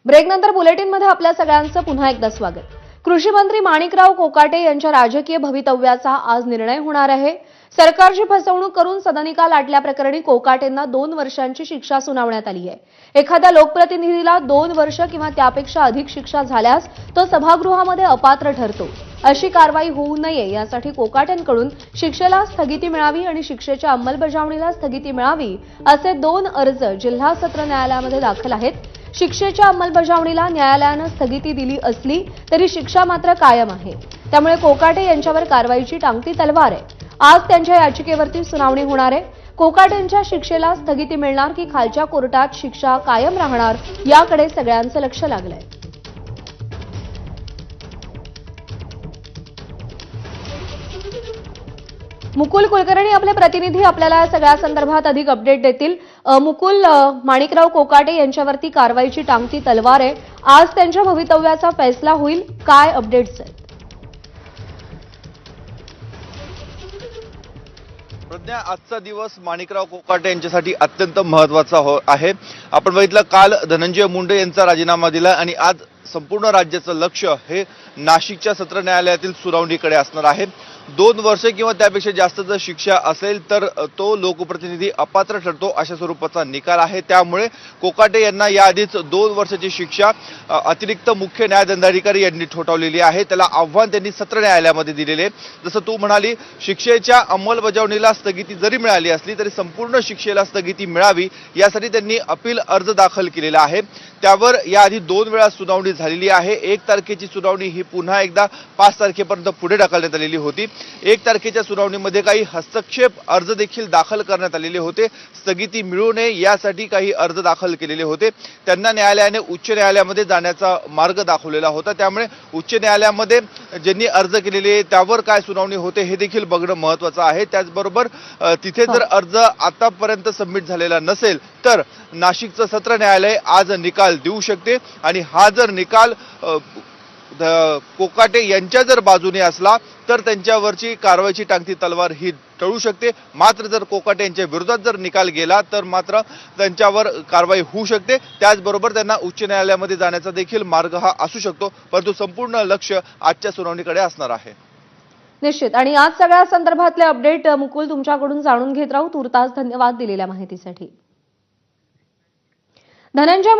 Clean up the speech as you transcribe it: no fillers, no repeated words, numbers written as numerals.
ब्रेकनंतर बुलेटिनमध्ये आपल्या सगळ्यांचं पुन्हा एकदा स्वागत। कृषी मंत्री माणिकराव कोकाटे यांच्या राजकीय भवितव्याचा आज निर्णय होणार आहे। सरकारची फसवणूक करून सदनिका लाटल्याप्रकरणी कोकाटेंना 2 वर्षांची शिक्षा सुनावण्यात आली आहे। एखाद्या लोकप्रतिनिधीला 2 वर्ष किंवा त्यापेक्षा अधिक शिक्षा झाल्यास तो सभागृहामध्ये अपात्र ठरतो। अशी कारवाई होऊ नये यासाठी कोकाटेंकडून शिक्षेला स्थगिती मिळावी आणि शिक्षेच्या अंमलबजावणीला स्थगिती मिळावी असे 2 अर्ज जिल्हा सत्र न्यायालयामध्ये दाखल आहेत। शिक्षेच्या अंमलबजावणीला न्यायालयाने स्थगिती दिली असली तरी शिक्षा मात्र कायम आहे। त्यामुळे कोकाटे यांच्यावर कारवाईची टांगती तलवार आहे। आज त्यांच्या याचिकेवरती सुनावणी होणार आहे। कोकाटेंच्या शिक्षेला स्थगिती मिळणार की खालच्या कोर्टात शिक्षा कायम राहणार याकडे सगळ्यांचं लक्ष लागलंय। मुकुल कुलकर्णी आपले प्रतिनिधी आपल्याला या सगळ्या संदर्भात अधिक अपडेट देतील। मुकुल, माणिकराव कोकाटे यांच्यावरती कारवाईची टांगती तलवार आहे। आज त्यांच्या भवितव्याचा फैसला होईल, काय अपडेट्स आहेत? प्रज्ञा, आजचा दिवस माणिकराव कोकाटे यांच्यासाठी अत्यंत महत्त्वाचा आहे। आपण बघितलं, काल धनंजय मुंडे यांचा राजीनामा दिला आणि आज संपूर्ण राज्याचं लक्ष हे नाशिकच्या सत्र न्यायालयातील सुनावणीकडे असणार आहे। 2 वर्ष किंवा त्यापेक्षा जास्त जर शिक्षा असेल तर तो लोकप्रतिनिधी अपात्र ठरतो अशा स्वरूपाचा निकाल आहे। त्यामुळे कोकाटे यांना याआधीच 2 वर्षाची शिक्षा अतिरिक्त मुख्य न्यायदंडाधिकारी यांनी ठोठावलेली आहे। त्याला आव्हान त्यांनी सत्र न्यायालयामध्ये दिलेले। जसं तू म्हणाली, शिक्षेच्या अंमलबजावणीला स्थगिती जरी मिळाली असली तरी संपूर्ण शिक्षेला स्थगिती मिळावी यासाठी त्यांनी अपील अर्ज दाखल केलेला आहे। त्यावर याआधी 2 वेळा सुनावणी झालेली आहे। 1 तारखेची सुनावणी ही पुन्हा एकदा 5 तारखेपर्यंत पुढे ढकलण्यात आलेली होती। 1 तारखेच्या सुनावणीमध्ये काही हस्तक्षेप अर्ज देखील दाखल करण्यात आलेले होते। स्थगिती मिळू नये यासाठी काही अर्ज दाखल केलेले होते। त्यांना न्यायालयाने उच्च न्यायालयामध्ये जाण्याचा मार्ग दाखवलेला होता। त्यामुळे उच्च न्यायालयामध्ये ज्यांनी अर्ज केलेले त्यावर काय सुनावणी होते हे देखील बघणं महत्त्वाचं आहे। त्याचबरोबर तिथे जर अर्ज आतापर्यंत सबमिट झालेला नसेल तर नाशिकचं सत्र न्यायालय आज निकाल देऊ शकते आणि हा जर निकाल कोकाटे यांच्या जर बाजूने असला तर त्यांच्यावरची कारवाईची टांगती तलवार ही टळू शकते। मात्र जर कोकाटे यांच्या विरोधात जर निकाल गेला तर मात्र त्यांच्यावर कारवाई होऊ शकते। त्याचबरोबर त्यांना उच्च न्यायालयामध्ये जाण्याचा देखील मार्ग हा असू शकतो। परंतु संपूर्ण लक्ष आजच्या सुनावणीकडे असणार आहे। निश्चित, आणि आज सगळ्या संदर्भातले अपडेट मुकुल तुमच्याकडून जाणून घेत राहू। तुर्तास धन्यवाद दिलेल्या माहितीसाठी। धनंजय